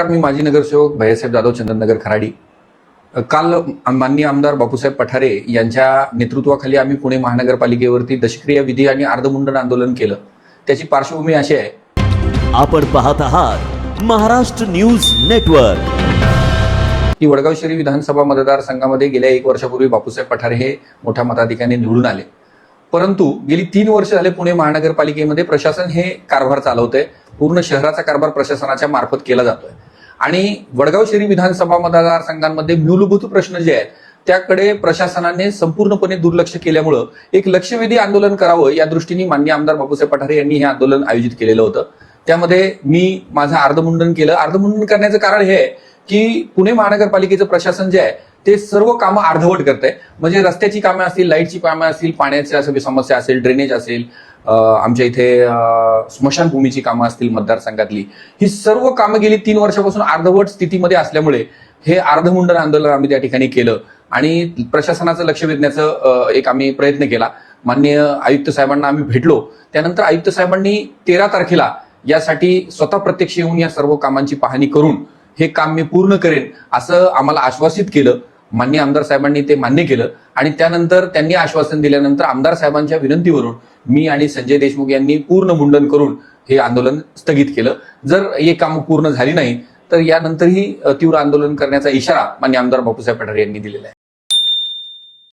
नमस्कार, मी माजी नगरसेवक भैयासाहेब जाधव, चंदननगर, खराडी. काल माननीय आमदार बापूसाहेब पठारे यांच्या नेतृत्वाखाली आम्ही पुणे महानगरपालिकेवरती दशक्रिया विधी आणि अर्धमुंडन आंदोलन केलं. त्याची पार्श्वभूमी अशी आहे. आपण पाहत आहात महाराष्ट्र न्यूज नेटवर्क. की वडगाव शहरी विधानसभा मतदारसंघामध्ये गेल्या 1 वर्षापूर्वी बापूसाहेब पठारे हे मोठ्या मताधिक्याने निवडून आले. परंतु गेली 3 वर्ष झाले पुणे महानगरपालिकेमध्ये प्रशासन हे कारभार चालवतंय. पूर्ण शहराचा कारभार प्रशासनाच्या मार्फत केला जातोय आणि वडगाव शहरी विधानसभा मतदारसंघांमध्ये मूलभूत प्रश्न जे आहेत त्याकडे प्रशासनाने संपूर्णपणे दुर्लक्ष केल्यामुळं एक लक्षवेधी आंदोलन करावं या दृष्टीने माननीय आमदार बापूसाहेब पठारे यांनी हे आंदोलन आयोजित केलेलं होतं. त्यामध्ये मी माझं अर्धमुंडन केलं. अर्धमुंडन करण्याचं कारण हे आहे की पुणे महानगरपालिकेचं प्रशासन जे आहे ते सर्व कामं अर्धवट करतंय. म्हणजे रस्त्याची कामं असतील, लाईटची कामं असतील, पाण्याच्या समस्या असेल, ड्रेनेज असेल, आमच्या इथे स्मशानभूमीची कामं असतील मतदारसंघातली, ही सर्व कामं गेली 3 वर्षापासून अर्धवट स्थितीमध्ये असल्यामुळे हे अर्धमुंडन आंदोलन आम्ही त्या ठिकाणी केलं आणि प्रशासनाचं लक्ष वेधण्याचा एक आम्ही प्रयत्न केला. माननीय आयुक्त साहेबांना आम्ही भेटलो. त्यानंतर आयुक्त साहेबांनी 13 तारखेला यासाठी स्वतः प्रत्यक्ष येऊन या सर्व कामांची पाहणी करून हे काम मी पूर्ण करेन असं आम्हाला आश्वासित केलं. माननीय आमदार साहेबांनी ते मान्य केलं आणि त्यानंतर त्यांनी आश्वासन दिल्यानंतर आमदार साहेबांच्या विनंतीवरून मी आणि संजय देशमुख यांनी पूर्ण मुंडन करून हे आंदोलन स्थगित केलं. जर हे काम पूर्ण झाली नाही तर यानंतरही तीव्र आंदोलन करण्याचा इशारा माननीय आमदार बापूसाहेब पठारे यांनी दिलेला आहे.